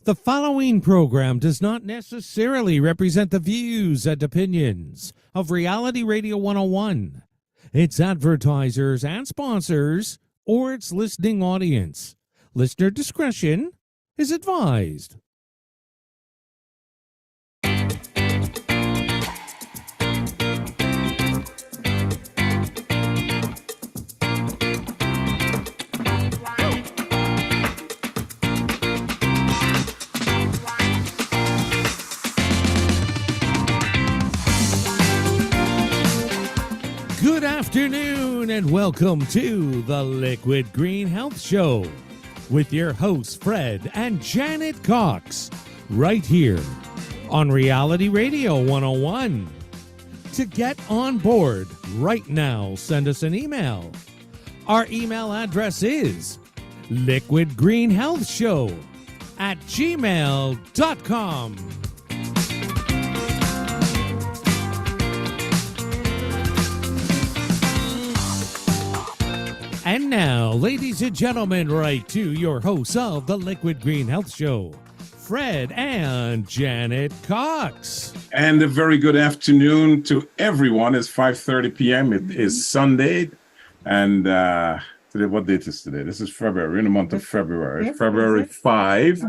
The following program does not necessarily represent the views and opinions of Reality Radio 101, its advertisers and sponsors, or its listening audience. Listener discretion is advised. Good afternoon and welcome to the Liquid Green Health Show with your hosts Fred and Janet Cox right here on Reality Radio 101. To get on board right now, send us an email. Our email address is liquidgreenhealthshow@gmail.com. And now, ladies and gentlemen, right to your hosts of the Liquid Green Health Show, Fred and Janet Cox. And a very good afternoon to everyone. It's 5:30 p.m. It is Sunday. And today, what date is today? This is February. We're in the month of February. February 5.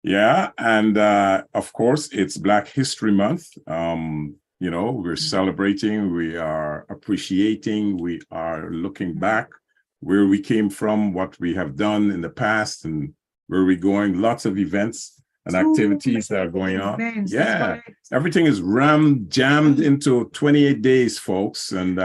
Yeah. And of course, it's Black History Month. We're celebrating. We are appreciating. We are looking back where we came from, what we have done in the past, and where we're going. Lots of events and activities that are going on. Yeah, everything is jammed into 28 days, folks. And,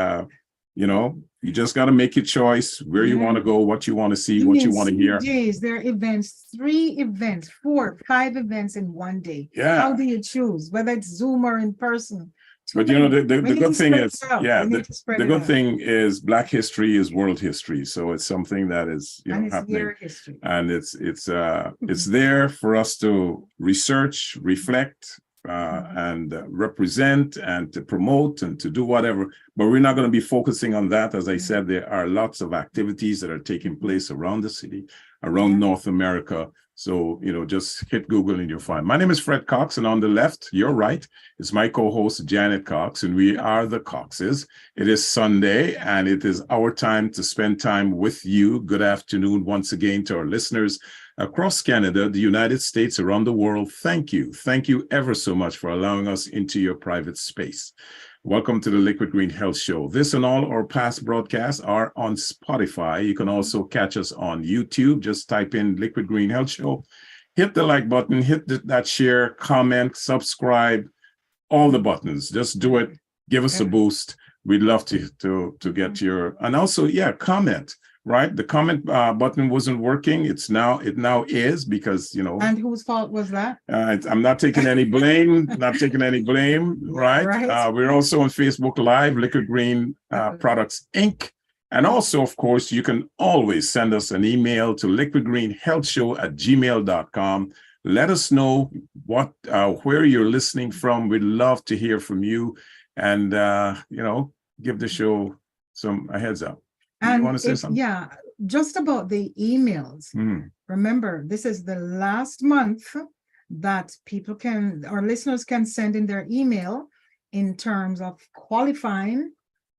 you just got to make your choice where you want to go, what you want to see, what you want to hear. Days, there are events, 3 events, 4, 5 events in one day. Yeah. How do you choose, whether it's Zoom or in person? But the good thing is, the good thing is Black history is world history. So it's something that is happening. Year history. And it's there for us to research, reflect, and represent and to promote and to do whatever. But we're not going to be focusing on that. As I said, there are lots of activities that are taking place around the city, around North America. So, just hit Google and you'll find. My name is Fred Cox, and on the left, your right, is my co-host, Janet Cox, and we are the Coxes. It is Sunday, and it is our time to spend time with you. Good afternoon once again to our listeners across Canada, the United States, around the world. Thank you. Thank you ever so much for allowing us into your private space. Welcome to the Liquid Green Health Show. This and all our past broadcasts are on Spotify. You can also catch us on YouTube. Just type in Liquid Green Health Show. Hit the like button, hit that share, comment, subscribe, all the buttons. Just do it. Give us a boost. We'd love to get your, and also, comment. Right, the comment button wasn't working. It now is because And whose fault was that? I'm not taking any blame. Right. We're also on Facebook Live, Liquid Green Products Inc. And also, of course, you can always send us an email to liquidgreenhealthshow@gmail.com. Let us know where you're listening from. We'd love to hear from you, and give the show a heads up. And you want to say something? Yeah, just about the emails. Remember, this is the last month that our listeners can send in their email in terms of qualifying.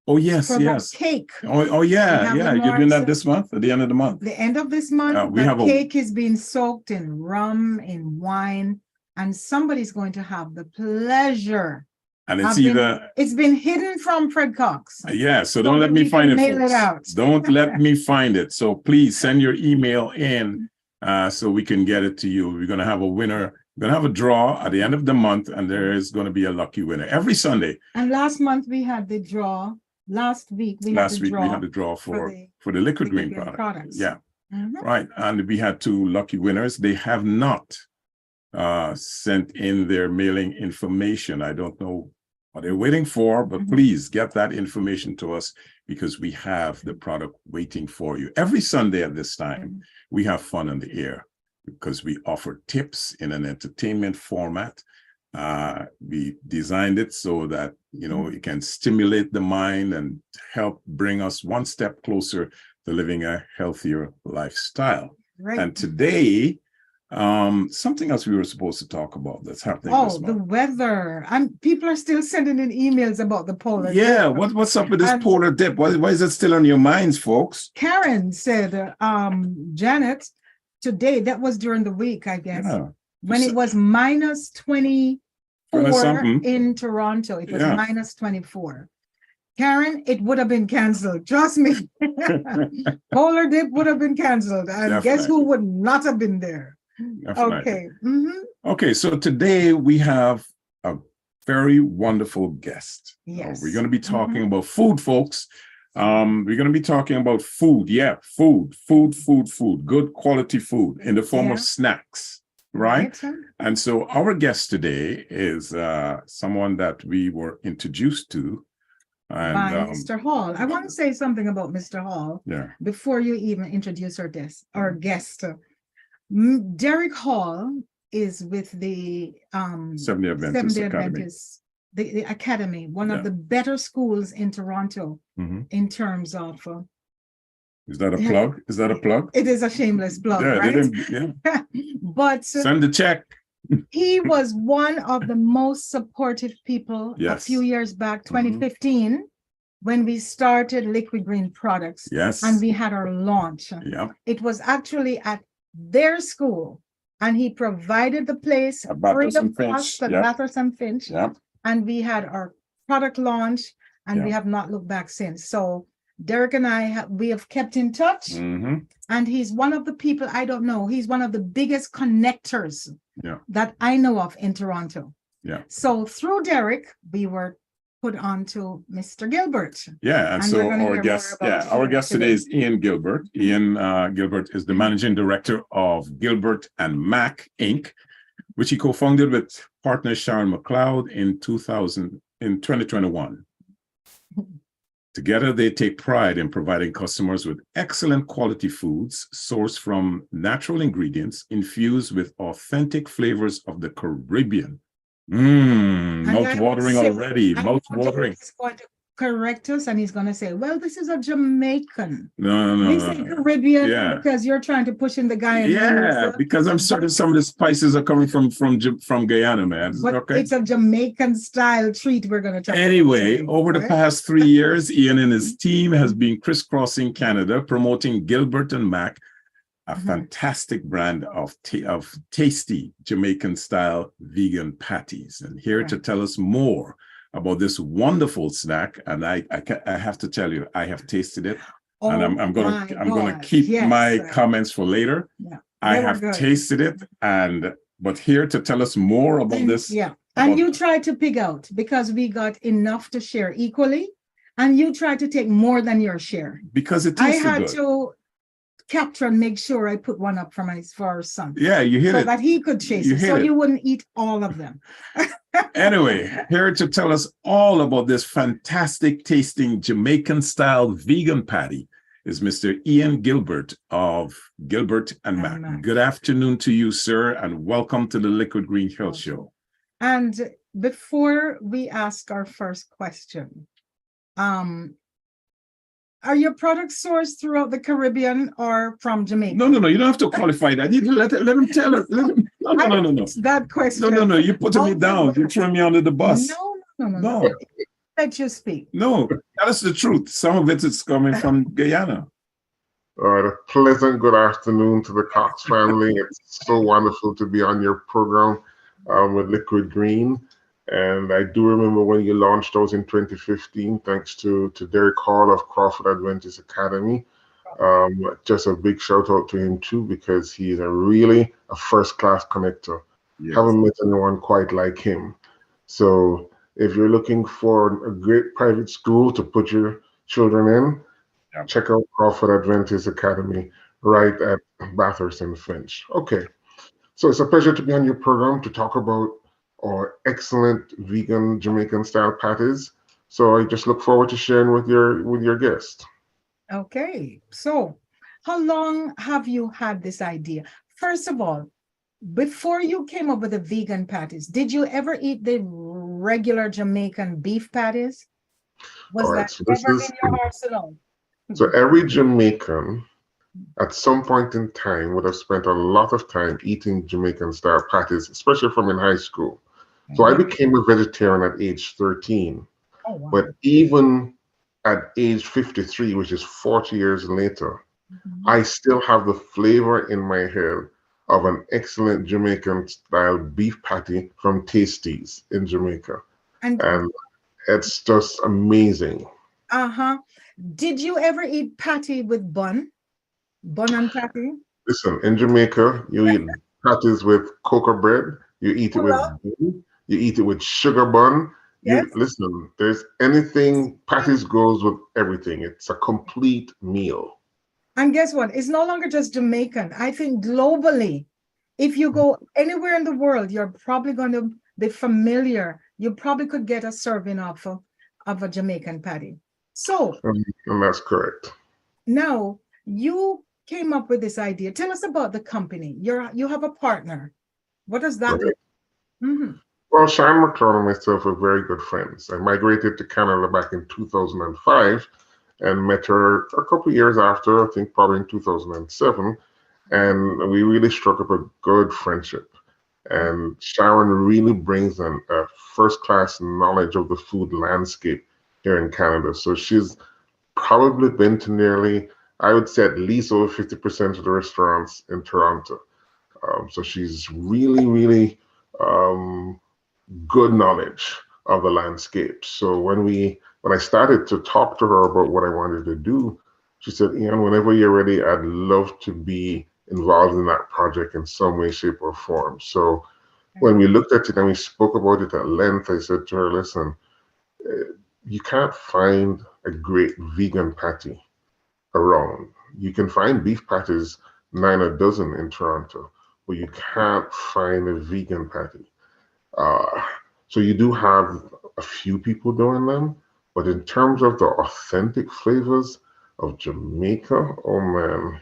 Oh, yes. That cake. Oh, yeah. You're doing that this month, at the end of the month. The end of this month, cake is being soaked in rum, in wine, and somebody's going to have the pleasure. And it's been hidden from Fred Cox. Yeah, so don't let me find it, folks. Don't let me find it. So please send your email in so we can get it to you. We're going to have a winner. We're going to have a draw at the end of the month, and there is going to be a lucky winner every Sunday. And last month we had the draw. Last week we had the draw for the Liquid Green products. Yeah, right. And we had 2 lucky winners. They have not sent in their mailing information. I don't know what they're waiting for, but please get that information to us because we have the product waiting for you. Every Sunday at this time, we have fun on the air because we offer tips in an entertainment format. We designed it so that, it can stimulate the mind and help bring us one step closer to living a healthier lifestyle. Right. And today, Something else we were supposed to talk about that's happening this Oh, the month. weather. And people are still sending in emails about the polar Yeah, dip. what's up with this And polar dip? Why is it still on your minds, folks? Karen said, Janet, today, that was during the week, I guess, Yeah. when it was minus 24 something. in Toronto. It was Yeah. minus 24. Karen, it would have been canceled. Trust me. Polar dip would have been canceled. And guess who would not have been there? Definitely. Okay. Mhm. Okay, so today we have a very wonderful guest. Yes. We're going to be talking about food, folks. We're going to be talking about food. Yeah, food, good quality food in the form of snacks, right? And so our guest today is someone that we were introduced to. And, by Mr. Hall. I want to say something about Mr. Hall before you even introduce our guest. Derek Hall is with the Seventh-day Adventist Academy. The Academy, one of the better schools in Toronto in terms of. Is that a plug? Is that a plug? It is a shameless plug, right? But send the check. He was one of the most supportive people a few years back, 2015, when we started Liquid Green Products. Yes. And we had our launch. Yeah. It was actually at their school, and he provided the place free of cost at Bathurst and Finch. Yeah. And we had our product launch, and we have not looked back since. So Derek and I, we have kept in touch. And he's one of the people, I don't know, he's one of the biggest connectors that I know of in Toronto. Yeah. So through Derek, we were put on to Mr. Gilbert. Yeah, and so our guest today is Ian Gilbert. Ian Gilbert is the managing director of Gilbert and Mac Inc., which he co-founded with partner Sharon McLeod in 2021. Together, they take pride in providing customers with excellent quality foods sourced from natural ingredients infused with authentic flavors of the Caribbean. Mouth-watering already. Mouth-watering. He's going to correct us, and he's going to say, well, this is a Jamaican. No. We say Caribbean because you're trying to push in the Guyana. Because I'm certain some of the spices are coming from Guyana, man. But it's a Jamaican-style treat we're going to try. Anyway, over the past 3 years, Ian and his team has been crisscrossing Canada, promoting Gilbert and Mac, a fantastic brand of tasty Jamaican-style vegan patties. And here to tell us more about this wonderful snack, and I have to tell you, I have tasted it, and I'm gonna keep my comments for later. I have tasted it, but here to tell us more about this. And you try to pick out, because we got enough to share equally, and you try to take more than your share. Because it tasted good. I had to capture and make sure I put one up for our son. Yeah, you hit it. So that he could chase it. So you wouldn't eat all of them. Anyway, here to tell us all about this fantastic tasting Jamaican-style vegan patty is Mr. Ian Gilbert of Gilbert and Mac. Good afternoon to you, sir, and welcome to the Liquid Green Health Show. And before we ask our first question, are your products sourced throughout the Caribbean or from Jamaica? No. You don't have to qualify that. You let him tell her. No. That question. No. You're putting me down. You're throwing me under the bus. No. Let you speak. No, tell us the truth. Some of it is coming from Guyana. All right, a pleasant good afternoon to the Cox family. It's so wonderful to be on your program with Liquid Green. And I do remember when you launched those in 2015, thanks to Derek Hall of Crawford Adventist Academy. Just a big shout out to him too, because he is really a first-class connector. Yes. Haven't met anyone quite like him. So if you're looking for a great private school to put your children in, check out Crawford Adventist Academy right at Bathurst and Finch. Okay, so it's a pleasure to be on your program to talk about our excellent vegan Jamaican-style patties. So I just look forward to sharing with your guest. Okay, so how long have you had this idea? First of all, before you came up with the vegan patties, did you ever eat the regular Jamaican beef patties? Was that ever in your arsenal? So every Jamaican at some point in time would have spent a lot of time eating Jamaican-style patties, especially from in high school. So I became a vegetarian at age 13. Oh, wow. But even at age 53, which is 40 years later, I still have the flavor in my head of an excellent Jamaican-style beef patty from Tasties in Jamaica. And it's just amazing. Did you ever eat patty with bun? Bun and patty? Listen, in Jamaica, you eat patties with cocoa bread, you eat it with bun, you eat it with sugar bun. Yes. Listen, there's anything, patties goes with everything. It's a complete meal. And guess what? It's no longer just Jamaican. I think globally, if you go anywhere in the world, you're probably going to be familiar. You probably could get a serving of a Jamaican patty. So, and that's correct. Now, you came up with this idea. Tell us about the company. You have a partner. What does that mean? Well, Sean McLeod and myself are very good friends. I migrated to Canada back in 2005 and met her a couple of years after, I think probably in 2007. And we really struck up a good friendship. And Sharon really brings a first-class knowledge of the food landscape here in Canada. So she's probably been to nearly, I would say at least over 50% of the restaurants in Toronto. So she's really, really good knowledge of the landscape. So when I started to talk to her about what I wanted to do, she said, Ian, whenever you're ready, I'd love to be involved in that project in some way, shape, or form. So when we looked at it and we spoke about it at length, I said to her, listen, you can't find a great vegan patty around. You can find beef patties 9 a dozen in Toronto, but you can't find a vegan patty. So you do have a few people doing them, but in terms of the authentic flavors of Jamaica, oh man,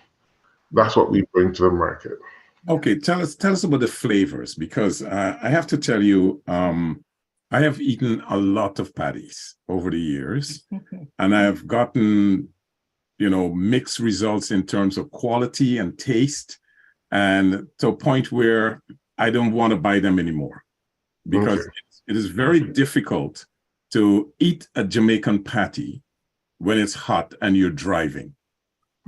that's what we bring to the market. Okay, tell us about the flavors, because I have to tell you, I have eaten a lot of patties over the years, and I have gotten, mixed results in terms of quality and taste, and to a point where I don't want to buy them anymore, because it is very difficult to eat a Jamaican patty when it's hot and you're driving.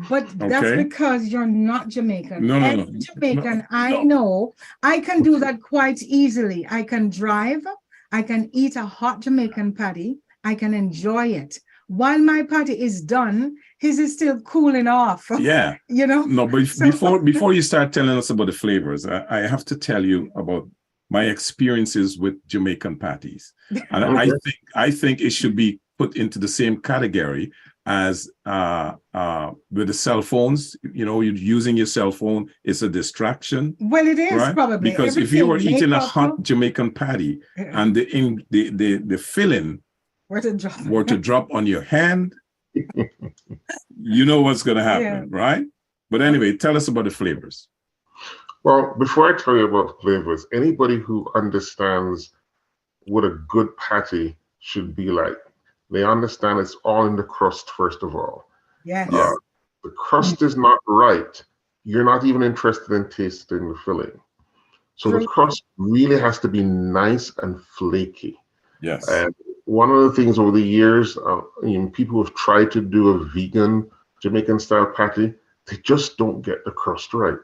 But that's because you're not Jamaican. No. Jamaican, I know I can do that quite easily. I can drive, I can eat a hot Jamaican patty, I can enjoy it. While my patty is done, his is still cooling off. Yeah. No, but before you start telling us about the flavors, I have to tell you about my experiences with Jamaican patties. And I think it should be put into the same category as with the cell phones. You're using your cell phone, it's a distraction. Well, it is, right? Probably. Because if you were eating a hot Jamaican patty and the filling were to drop on your hand, you know what's going to happen, right? But anyway, tell us about the flavors. Well, before I tell you about flavors, anybody who understands what a good patty should be like, they understand it's all in the crust, first of all. Yes. The crust is not right, you're not even interested in tasting the filling. So the crust really has to be nice and flaky. Yes. And one of the things over the years, people have tried to do a vegan Jamaican-style patty, they just don't get the crust right.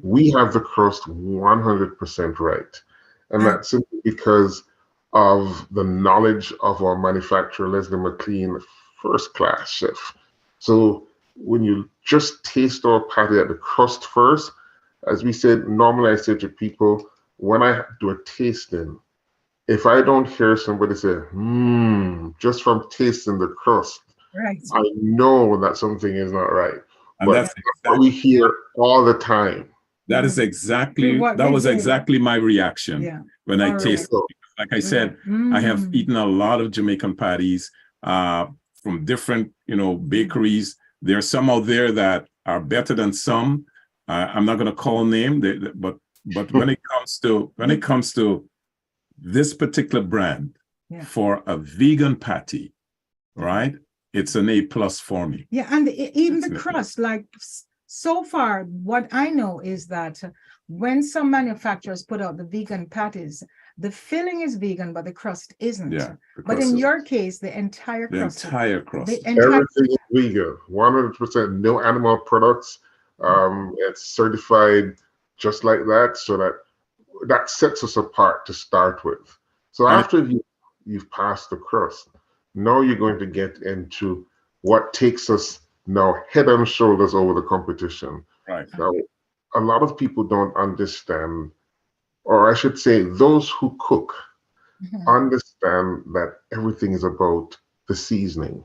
We have the crust 100% right. And that's simply because of the knowledge of our manufacturer, Leslie McLean, first-class chef. So when you just taste our patty at the crust first, as we said, normally I say to people, when I do a tasting, if I don't hear somebody say, just from tasting the crust, I know that something is not right. And but that's what we hear all the time. That is exactly, that was exactly my reaction when I tasted it. Like I said, I have eaten a lot of Jamaican patties from different, bakeries. There are some out there that are better than some. I'm not going to call name, but when it comes to this particular brand for a vegan patty, right? it's an A+ for me. Yeah, and even the Definitely. crust, like so far, what I know is that when some manufacturers put out the vegan patties, the filling is vegan, but the crust isn't. Yeah, But because in your case, the entire the crust. entire crust. The entire Everything is vegan, 100%, no animal products. It's certified just like that, so that sets us apart to start with. So And after you've passed the crust, now you're going to get into what takes us now head and shoulders over the competition. right. Now, a lot of people don't understand, or I should say, those who cook Mhm. understand that everything is about the seasoning,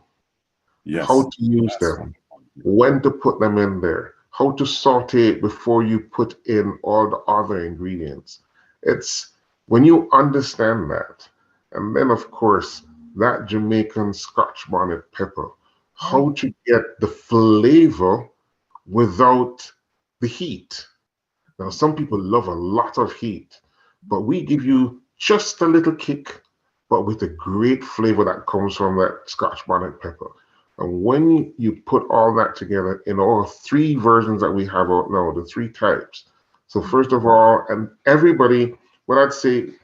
Yes. how to use That's them, when to put them in there, how to saute it before you put in all the other ingredients. It's when you understand that, and then of course that Jamaican Scotch bonnet pepper, how to get the flavor without the heat. Now, some people love a lot of heat, but we give you just a little kick, but with a great flavor that comes from that Scotch bonnet pepper. And when you put all that together in all three versions that we have out now, the three types. So first of all, and everybody, what I'd say,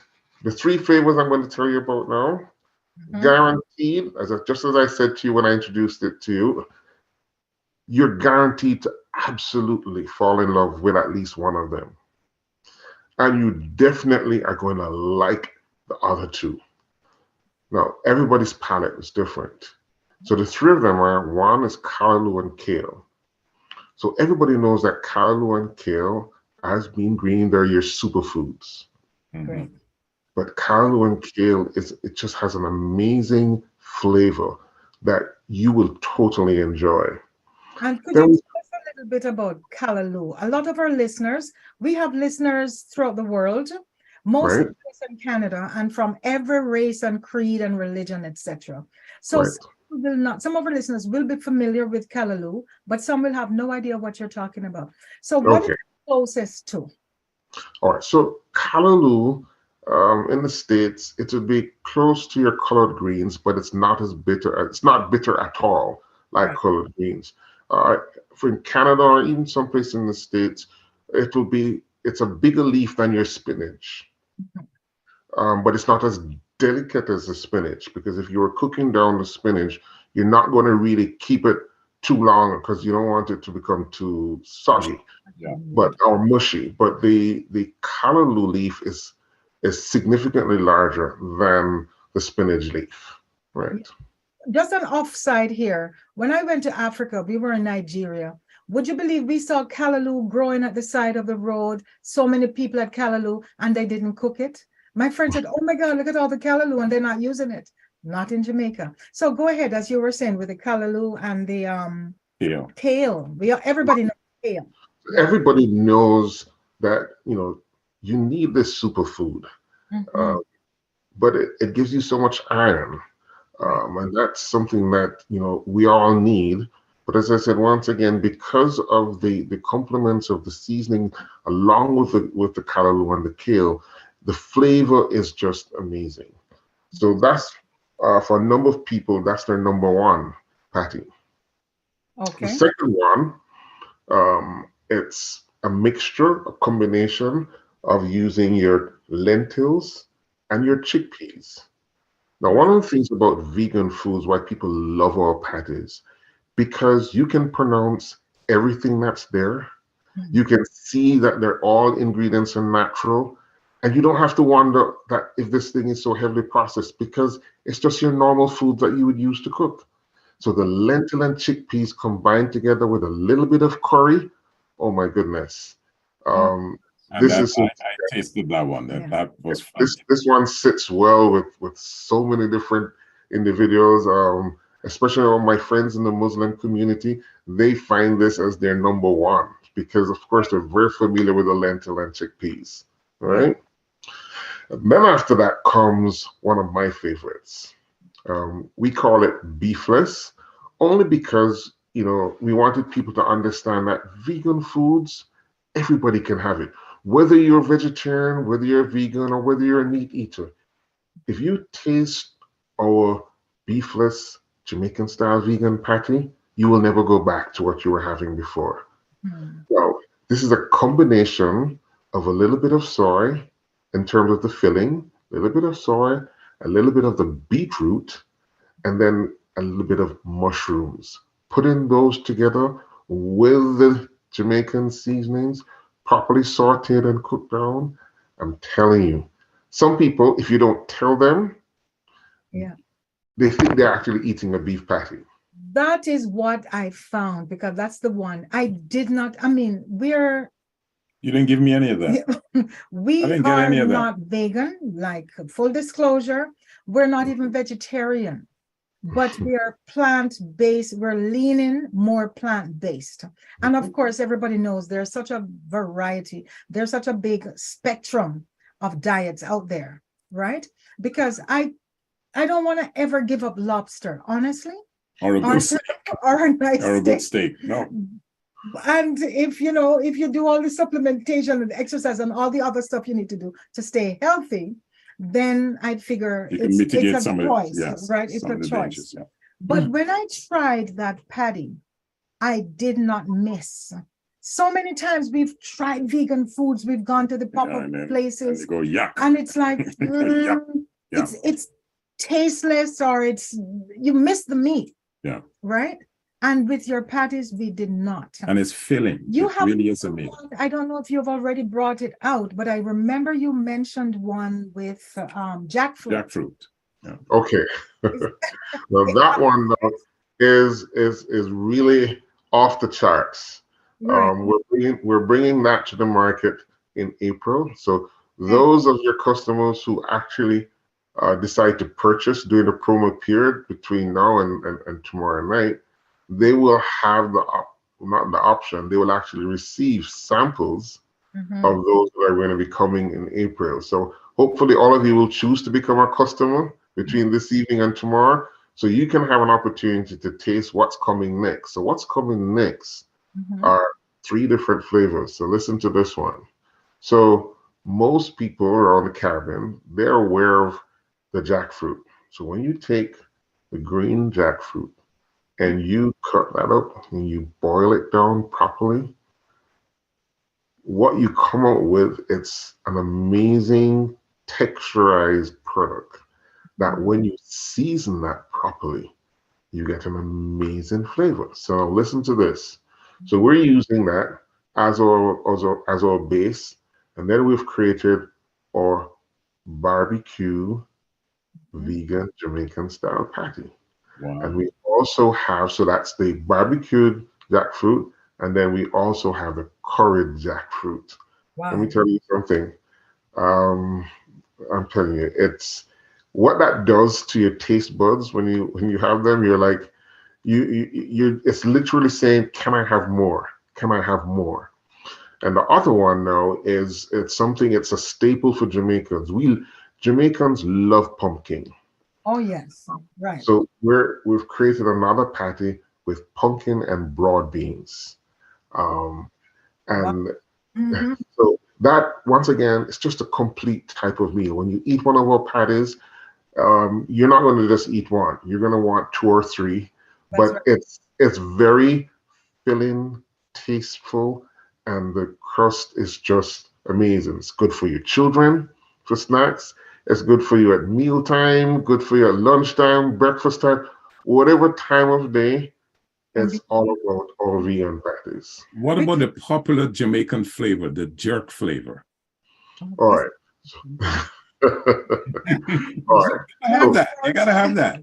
the three flavors I'm going to tell you about now, guaranteed, just as I said to you when I introduced it to you, you're guaranteed to absolutely fall in love with at least one of them. And you definitely are going to like the other two. Now, everybody's palate is different. So the three of them are, one is callaloo and kale. So everybody knows that callaloo and kale, as being green, they're your superfoods. Great. But callaloo and kale, it just has an amazing flavor that you will totally enjoy. And could Then you tell us a little bit about callaloo? A lot of our listeners, we have listeners throughout the world, mostly Right. based in Canada, and from every race and creed and religion, etc. So Right. some of our listeners will be familiar with callaloo, but some will have no idea what you're talking about. So what is Okay. it closest to? All right. So callaloo, in the States, it would be close to your collard greens, but it's not as bitter. It's not bitter at all like Right. collard greens. For in Canada or even someplace in the States, it's a bigger leaf than your spinach. But it's not as delicate as the spinach, because if you were cooking down the spinach, you're not going to really keep it too long because you don't want it to become too soggy, Yeah. or mushy. But the callaloo leaf is significantly larger than the spinach leaf, right? Just an offside here. When I went to Africa, we were in Nigeria. Would you believe we saw callaloo growing at the side of the road? So many people had callaloo and they didn't cook it. My friend said, "Oh my God, look at all the callaloo and they're not using it." Not in Jamaica. So go ahead, as you were saying, with the callaloo and the Yeah. kale. Everybody knows kale. Everybody knows that you need this superfood, Mhm. but it gives you so much iron. And that's something that we all need. But as I said, once again, because of the complements of the seasoning, along with the callaloo and the kale, the flavor is just amazing. So that's for a number of people, that's their number one patty. The Okay. second one, it's a mixture, a combination of using your lentils and your chickpeas. Now, one of the things about vegan foods, why people love our patties, because you can pronounce everything that's there. You can see that they're all ingredients are natural, and you don't have to wonder that if this thing is so heavily processed, because it's just your normal food that you would use to cook. So the lentil and chickpeas combined together with a little bit of curry, oh my goodness. And This that is I tasted that one. Yeah. That was fun. this one sits well with so many different individuals, especially all my friends in the Muslim community. They find this as their number one because, of course, they're very familiar with the lentil and chickpeas. All right. And then after that comes one of my favorites. We call it beefless, only because we wanted people to understand that vegan foods, everybody can have it. Whether you're a vegetarian, whether you're a vegan, or whether you're a meat eater, if you taste our beefless Jamaican-style vegan patty, you will never go back to what you were having before. So this is a combination of a little bit of soy in terms of the filling, a little bit of soy, a little bit of the beetroot, and then a little bit of mushrooms. Putting those together with the Jamaican seasonings, properly sauteed and cooked down, I'm telling you, some people, if you don't tell them, they think they're actually eating a beef patty. That is what I found, because that's the one I did not. I mean, you didn't give me any of that. We are not vegan, like full disclosure. We're not even vegetarian, but we are plant-based. We're leaning more plant-based. And of course, everybody knows there's such a variety. There's such a big spectrum of diets out there, right? Because I don't want to ever give up lobster, honestly. Or a good steak. Or a nice or a good steak. No. And if you do all the supplementation and exercise and all the other stuff you need to do to stay healthy, then I'd figure it's a choice, right? It's a choice. But when I tried that patty, I did not miss. So many times we've tried vegan foods, we've gone to the pop-up places, and, go, yuck. And it's like it's tasteless, or you miss the meat. Yeah. Right? And with your patties, we did not. And it's filling. Really is amazing. I don't know if you've already brought it out, but I remember you mentioned one with jackfruit. Jackfruit. Yeah. Okay. Well, that one is really off the charts. Right. We're bringing that to the market in April. So those of your customers who actually decide to purchase during the promo period between now and tomorrow night, they will have not the option, they will actually receive samples of those that are going to be coming in April. So hopefully all of you will choose to become a customer between this evening and tomorrow, so you can have an opportunity to taste what's coming next. So what's coming next are 3 different flavors. So listen to this one. So most people around the Caribbean, they're aware of the jackfruit. So when you take the green jackfruit and you cut that up and you boil it down properly, what you come out with, it's an amazing texturized product that when you season that properly, you get an amazing flavor. So listen to this. So we're using that as our base, and then we've created our barbecue vegan Jamaican style patty. Wow. And we also have, so that's the barbecued jackfruit, and then we also have the curried jackfruit. Wow. Let me tell you something. I'm telling you, it's what that does to your taste buds when you have them. You're like, you it's literally saying, can I have more? Can I have more? And the other one now is it's a staple for Jamaicans. Jamaicans love pumpkin. Oh yes, right. So we've created another patty with pumpkin and broad beans, so that once again, it's just a complete type of meal. When you eat one of our patties, you're not going to just eat one. You're going to want 2 or 3. That's but right. It's very filling, tasteful, and the crust is just amazing. It's good for your children for snacks. It's good for you at mealtime, good for you at lunchtime, breakfast time, whatever time of day. It's all about our vegan patties. What about the popular Jamaican flavor, the jerk flavor? All right. All right. You gotta have that.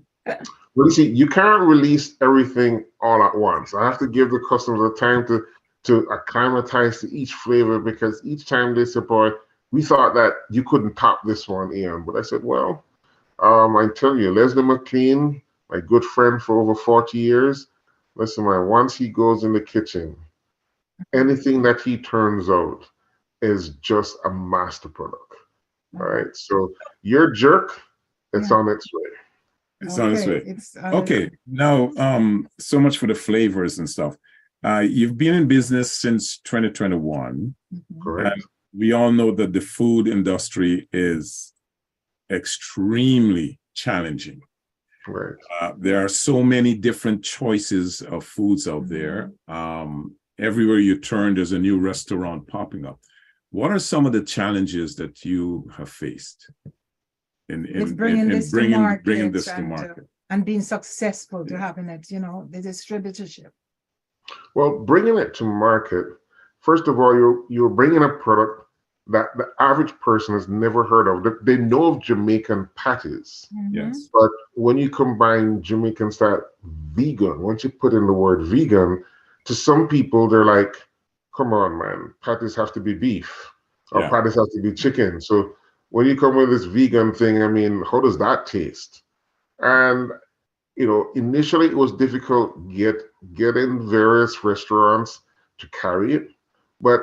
Well, you see, you can't release everything all at once. I have to give the customers the time to acclimatize to each flavor, because each time they say, boy, we thought that you couldn't top this one, Ian. But I said, well, I tell you, Leslie McLean, my good friend for over 40 years, listen, man, once he goes in the kitchen, anything that he turns out is just a master product. All right. So your jerk, it's on its way. It's on its way. Okay. Now, so much for the flavors and stuff. You've been in business since 2021. Correct. And we all know that the food industry is extremely challenging. Right. There are so many different choices of foods out there. Everywhere you turn, there's a new restaurant popping up. What are some of the challenges that you have faced in bringing this to market, bringing this to market? And being successful to having it, you know, the distributorship? Well, bringing it to market, first of all, you're bringing a product that the average person has never heard of. They know of Jamaican patties. Yes. But when you combine Jamaican-style vegan, once you put in the word vegan, to some people, they're like, come on, man, patties have to be beef or patties have to be chicken. So when you come with this vegan thing, I mean, how does that taste? And, you know, initially it was difficult getting various restaurants to carry it, but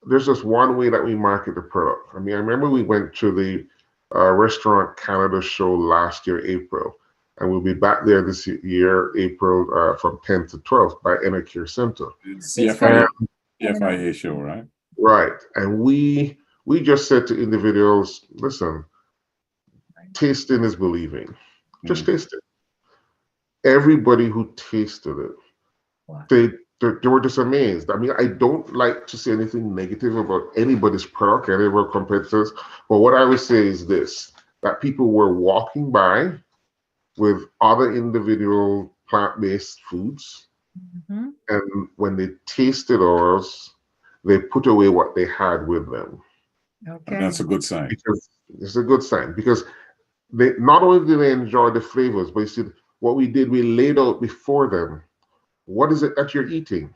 there's just one way that we market the product. I mean, I remember we went to the Restaurant Canada show last year, April, and we'll be back there this year, April, from 10th to 12th by Enercare Center. CFIA show, right? Right. And we just said to individuals, listen, tasting is believing. Just taste it. Everybody who tasted it, they were just amazed. I mean, I don't like to say anything negative about anybody's product, any of our competitors, but what I would say is this, that people were walking by with other individual plant-based foods, and when they tasted ours, they put away what they had with them. Okay. That's a good sign. Because it's a good sign, because they not only did they enjoy the flavors, but you see, what we did, we laid out before them, what is it that you're eating?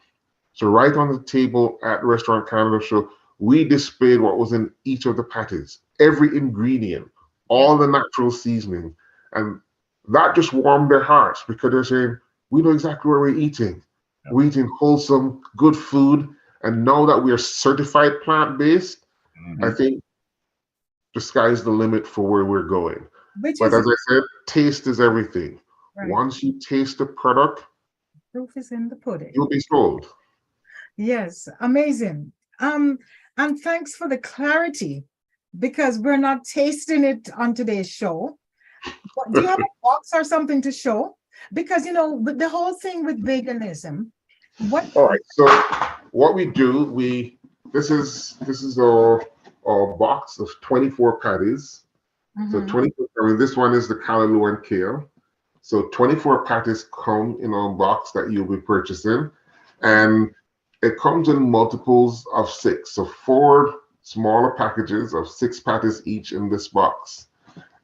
So right on the table at Restaurant Canada show, we displayed what was in each of the patties, every ingredient, all the natural seasoning. And that just warmed their hearts, because they're saying, we know exactly what we're eating. We're eating wholesome, good food. And now that we are certified plant-based, I think the sky's the limit for where we're going. But as I said, taste is everything. Right. Once you taste the product, proof is in the pudding. You'll be sold. Yes, amazing. And thanks for the clarity, because we're not tasting it on today's show. But do you have a box or something to show? Because, you know, the whole thing with veganism, all right, so what we do, this is our box of 24 patties. So 24, I mean, this one is the callaloo and kale. So 24 patties come in a box that you'll be purchasing, and it comes in multiples of 6. So 4 smaller packages of 6 patties each in this box.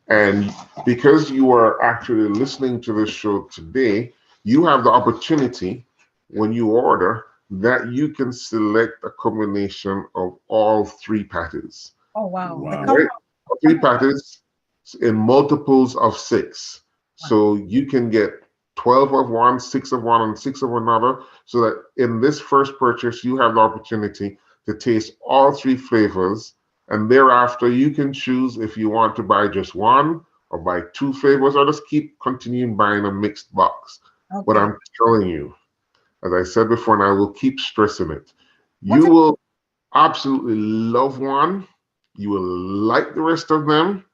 And because you are actually listening to this show today, you have the opportunity, when you order, that you can select a combination of all 3 patties. Oh, wow. Right? 3 patties in multiples of 6. So you can get 12 of one, 6 of one, and 6 of another, so that in this first purchase, you have the opportunity to taste all 3 flavors. And thereafter, you can choose if you want to buy just one or buy 2 flavors, or just keep continuing buying a mixed box. Okay. But I'm telling you, as I said before, and I will keep stressing it, you will absolutely love one. You will like the rest of them.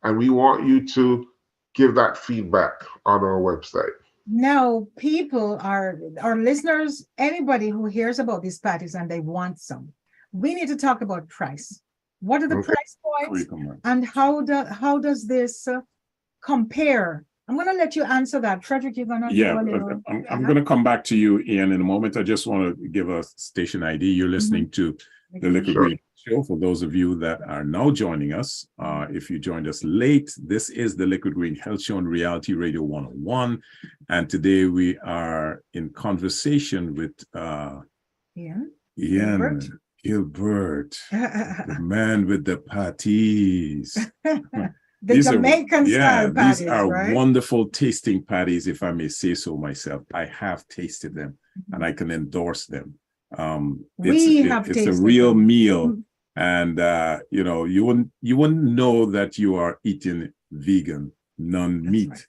And we want you to give that feedback on our website. Now, people our listeners, anybody who hears about these patties and they want some, we need to talk about price. What are the price points, and how does this compare? I'm going to let you answer that. Frederick, you're going to I'm going to come back to you, Ian, in a moment. I just want to give a station ID. You're listening to the Liquid Green Show. For those of you that are now joining us, if you joined us late, this is the Liquid Green Health Show on Reality Radio 101. And today we are in conversation with Ian Gilbert, the man with the patties. The Jamaican-style patties, these are wonderful tasting patties, if I may say so myself. I have tasted them, and I can endorse them. It's a real meal, and you know, you wouldn't know that you are eating vegan, non-meat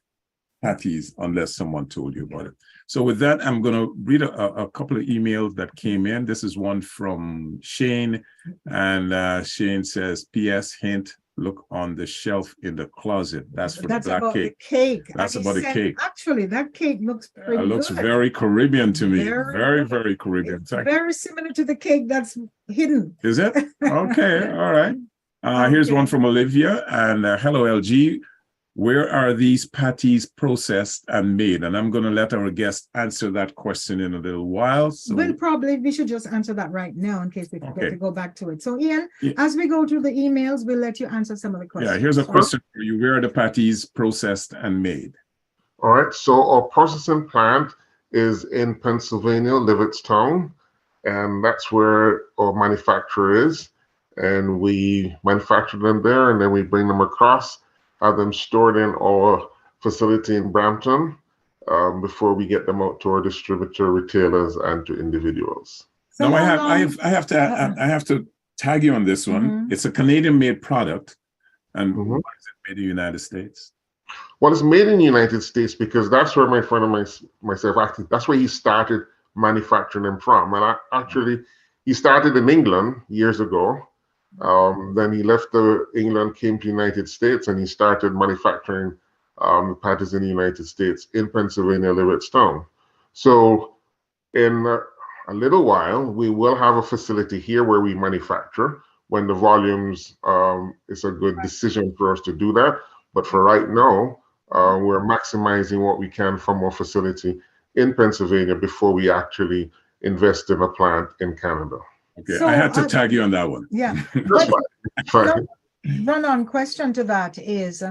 patties unless someone told you about it. So with that, I'm going to read a couple of emails that came in. This is one from Shane, and Shane says, P.S. hint, look on the shelf in the closet. That's for That's the black about cake. the cake. That's And he about the said, cake. Actually, that cake looks pretty It looks good. very Caribbean to me. Very, Very, very Caribbean. It's very similar to the cake that's hidden. Is it? Okay. All right. Here's Okay. one from Olivia. And hello, LG. Where are these patties processed and made? And I'm going to let our guest answer that question in a little while. So We should just answer that right now in case we forget to go back to it. So Ian, as we go through the emails, we'll let you answer some of the questions. Yeah, here's a question for you. Where are the patties processed and made? All right, so our processing plant is in Pennsylvania, Livittstown, and that's where our manufacturer is. And we manufacture them there, and then we bring them across, have them stored in our facility in Brampton before we get them out to our distributor, retailers, and to individuals. So now I have to tag you on this one. Mm-hmm. It's a Canadian-made product, and why is it made in the United States? Well, it's made in the United States because that's where my friend and myself actually, that's where he started manufacturing them from. And he started in England years ago. Then he left England, came to the United States, and he started manufacturing patties in the United States in Pennsylvania, Livittstown. So in a little while, we will have a facility here where we manufacture when the volumes, it's a good decision for us to do that. But for right now, we're maximizing what we can from our facility in Pennsylvania before we actually invest in a plant in Canada. Okay, so I had to tag you on that one. Yeah. Run-on question to that is,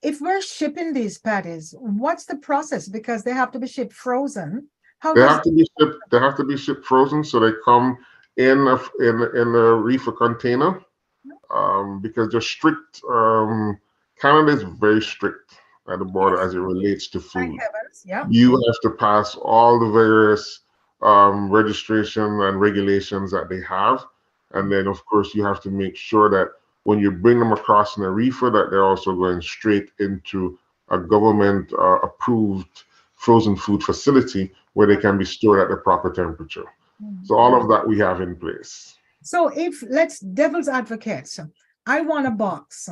if we're shipping these patties, what's the process? Because they have to be shipped frozen. They have to be shipped frozen, so they come in a reefer container. Because they're strict. Canada is very strict at the border as it relates to food. You have to pass all the various registration and regulations that they have. And then, of course, you have to make sure that when you bring them across in a reefer, that they're also going straight into a government approved frozen food facility where they can be stored at the proper temperature. So all of that we have in place. So if, let's devil's advocate, I want a box.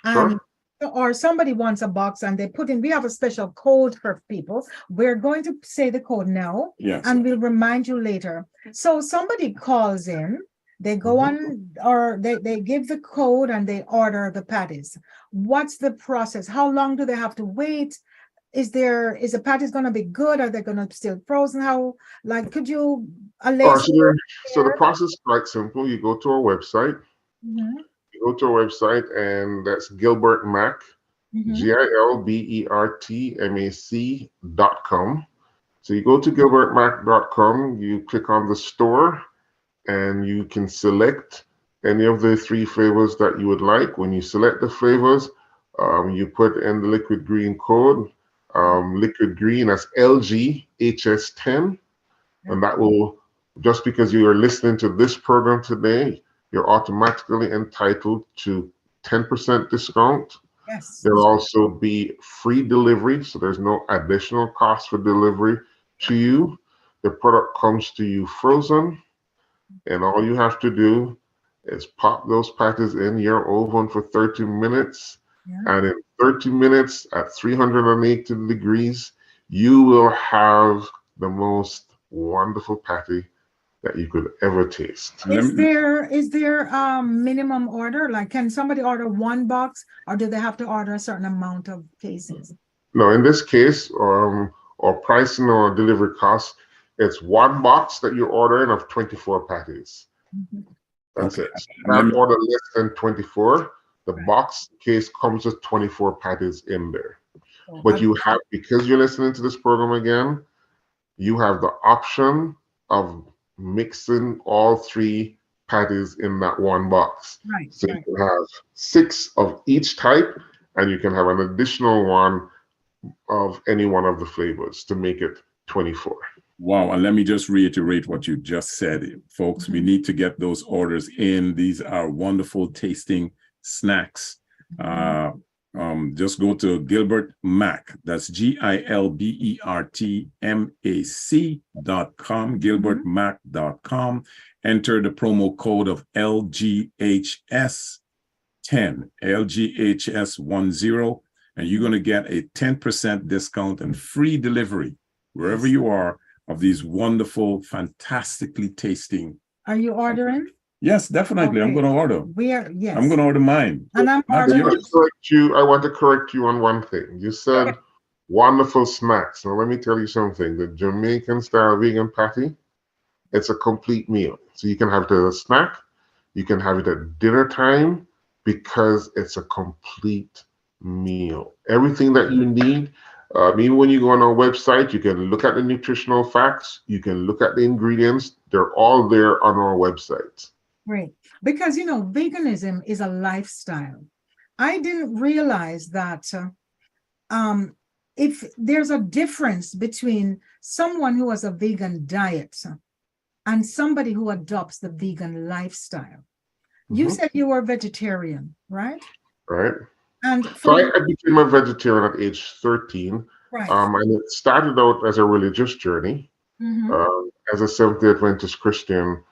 Sure. Or somebody wants a box and they put in, we have a special code for people. We're going to say the code now, and we'll remind you later. So somebody calls in, they go on, or they give the code and they order the patties. What's the process? How long do they have to wait? Is the patties going to be good? Are they going to be still frozen? How, like, could you? So the process is quite simple. You go to our website. You go to our website, and that's Gilbert Mac, GILBERTMAC.com. So you go to gilbertmac.com, you click on the store, and you can select any of the 3 flavors that you would like. When you select the flavors, you put in the liquid green code. Liquid green, that's LGHS10, and that will, just because you are listening to this program today, you're automatically entitled to 10% discount. Yes. There'll also be free delivery, so there's no additional cost for delivery to you. The product comes to you frozen, and all you have to do is pop those patties in your oven for 30 minutes. And in 30 minutes at 380 degrees, you will have the most wonderful patty that you could ever taste. Is there a minimum order? Like, can somebody order 1 box, or do they have to order a certain amount of cases? No, in this case, or pricing or delivery costs, it's 1 box that you're ordering of 24 patties. That's it. Not order less than 24. The box case comes with 24 patties in there. But you have, because you're listening to this program again, you have the option of mixing all 3 patties in that 1 box. Right. So you can have 6 of each type, and you can have an additional 1 of any one of the flavors to make it 24. Wow. And let me just reiterate what you just said, folks. We need to get those orders in. These are wonderful tasting snacks. Just go to Gilbert Mac. That's GILBERTMAC.com, gilbertmac.com. Enter the promo code of LGHS 10, LGHS10, and you're going to get a 10% discount and free delivery wherever you are of these wonderful, fantastically tasting. Are you ordering? Yes, definitely. Okay. I'm going to order. Yes. I'm going to order mine. And I'm Not ordering. yours. I want to correct you on one thing. You said wonderful snacks. Now, let me tell you something. The Jamaican-style vegan patty, it's a complete meal. So you can have it as a snack. You can have it at dinner time because it's a complete meal. Everything that you need, even when you go on our website, you can look at the nutritional facts. You can look at the ingredients. They're all there on our website. Great. Because, veganism is a lifestyle. I didn't realize that if there's a difference between someone who has a vegan diet and somebody who adopts the vegan lifestyle. You said you were vegetarian, right? Right. And so I became a vegetarian at age 13. Right. And it started out as a religious journey. As a Seventh-day Adventist Christian,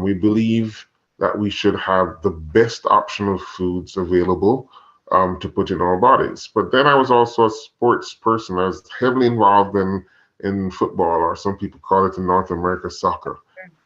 we believe that we should have the best option of foods available to put in our bodies. But then I was also a sports person. I was heavily involved in football, or some people call it in North America soccer.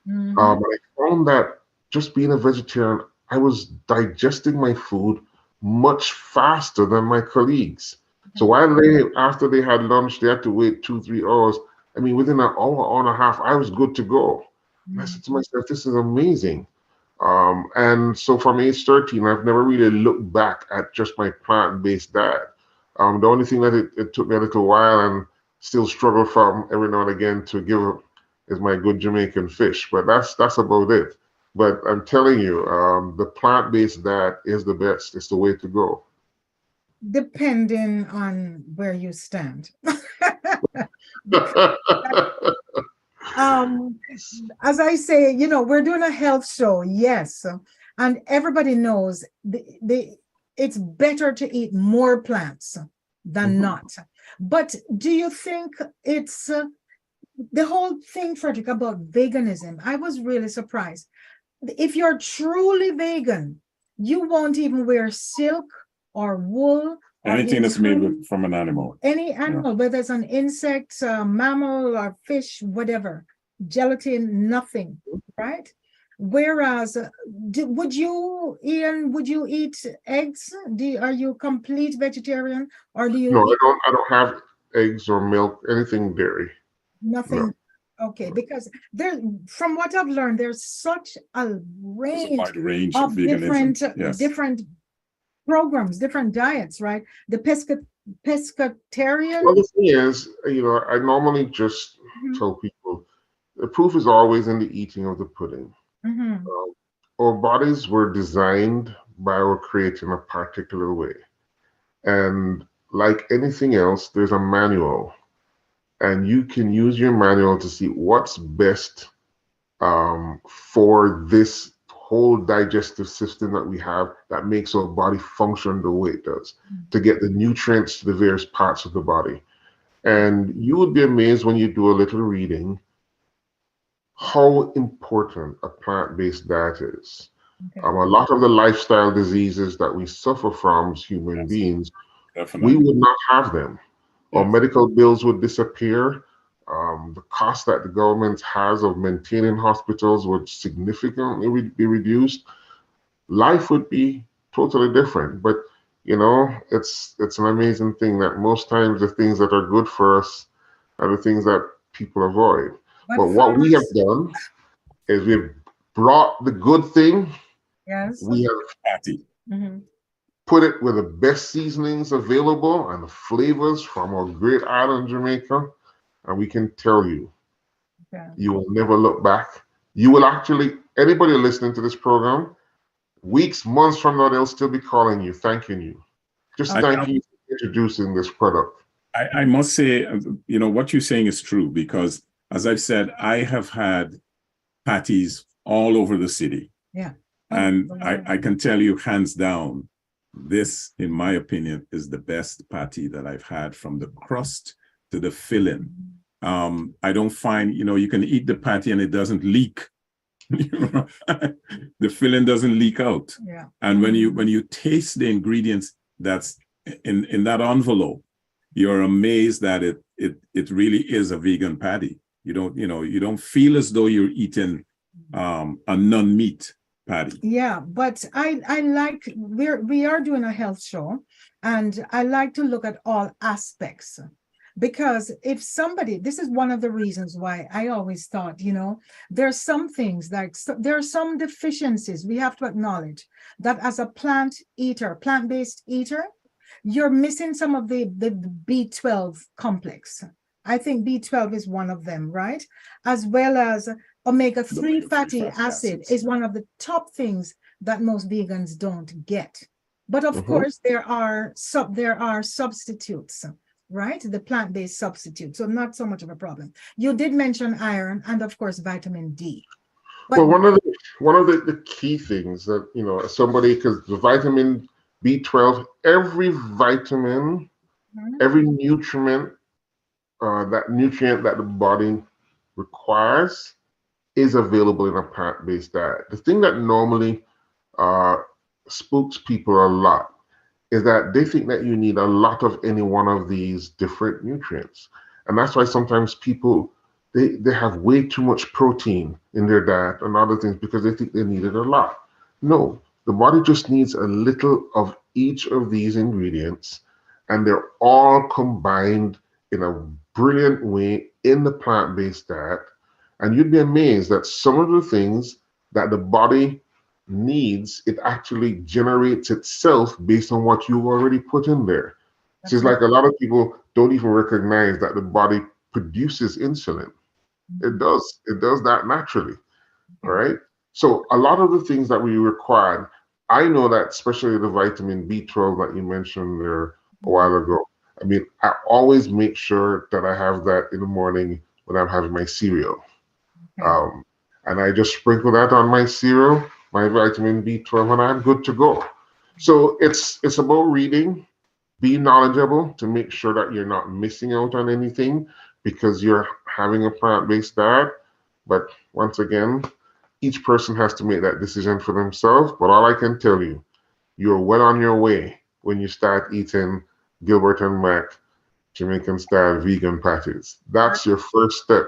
But I found that just being a vegetarian, I was digesting my food much faster than my colleagues. So after they had lunch, they had to wait 2-3 hours. I mean, within an hour and a half, I was good to go. And I said to myself, this is amazing. And so from age 13, I've never really looked back at just my plant-based diet. The only thing that it took me a little while and still struggle from every now and again to give up is my good Jamaican fish, but that's about it. But I'm telling you, the plant-based diet is the best. It's the way to go. Depending on where you stand. As I say, we're doing a health show, yes, and everybody knows it's better to eat more plants than not. But do you think it's the whole thing, Frederick, about veganism? I was really surprised. If you're truly vegan, you won't even wear silk or wool. Anything that's made from an animal. Any animal, whether it's an insect, mammal, or fish, whatever. Gelatin, nothing, right? Whereas, would you eat eggs? Are you complete vegetarian, or do you? No, I don't have eggs or milk, anything dairy. Nothing. No. Okay, because from what I've learned, there's such a wide range of veganism. different programs, different diets, right? The pescatarian. Well, the thing is, I normally just tell people the proof is always in the eating of the pudding. Our bodies were designed by our Creator in a particular way. And like anything else, there's a manual. And you can use your manual to see what's best for this whole digestive system that we have that makes our body function the way it does, to get the nutrients to the various parts of the body. And you would be amazed when you do a little reading how important a plant-based diet is. A lot of the lifestyle diseases that we suffer from as human beings, we would not have them. Our medical bills would disappear. The cost that the government has of maintaining hospitals would significantly be reduced. Life would be totally different. But it's an amazing thing that most times the things that are good for us are the things that people avoid. But what we have done is we've brought the good thing. Yes. We have put it with the best seasonings available and the flavors from our great island Jamaica. And we can tell you, you will never look back. You will actually, anybody listening to this program, weeks, months from now, they'll still be calling you, thanking you. Just thank you for introducing this product. I must say, what you're saying is true, because as I've said, I have had patties all over the city. Yeah. And I can tell you hands down, this, in my opinion, is the best patty that I've had, from the crust to the filling. I don't find, you can eat the patty and it doesn't leak. The filling doesn't leak out. Yeah. And when you taste the ingredients that's in that envelope, you're amazed that it really is a vegan patty. You don't feel as though you're eating a non-meat patty. Yeah, but I like we are doing a health show, and I like to look at all aspects. Because if somebody, this is one of the reasons why I always thought, there's some things like there are some deficiencies we have to acknowledge that as a plant-based eater, you're missing some of the B12 complex. I think B12 is one of them, right? As well as omega-3 fatty acid is one of the top things that most vegans don't get. But of course, there are substitutes, right? The plant-based substitute. So not so much of a problem. You did mention iron and of course vitamin D. But one of the key things that, somebody, because the vitamin B12, every vitamin, every nutrient, that nutrient that the body requires is available in a plant-based diet. The thing that normally spooks people a lot is that they think that you need a lot of any one of these different nutrients. And that's why sometimes people, they have way too much protein in their diet and other things because they think they need it a lot. No, the body just needs a little of each of these ingredients, and they're all combined in a brilliant way in the plant-based diet. And you'd be amazed that some of the things that the body needs, it actually generates itself based on what you've already put in there. So it's like a lot of people don't even recognize that the body produces insulin. It does that naturally, all right? So a lot of the things that we require, I know that especially the vitamin B12 that you mentioned there a while ago. I mean, I always make sure that I have that in the morning when I'm having my cereal. And I just sprinkle that on my cereal, my vitamin B12, and I'm good to go. So it's about reading, being knowledgeable to make sure that you're not missing out on anything because you're having a plant-based diet. But once again, each person has to make that decision for themselves. But all I can tell you, you're well on your way when you start eating Gilbert and Mac Jamaican-style vegan patties. That's your first step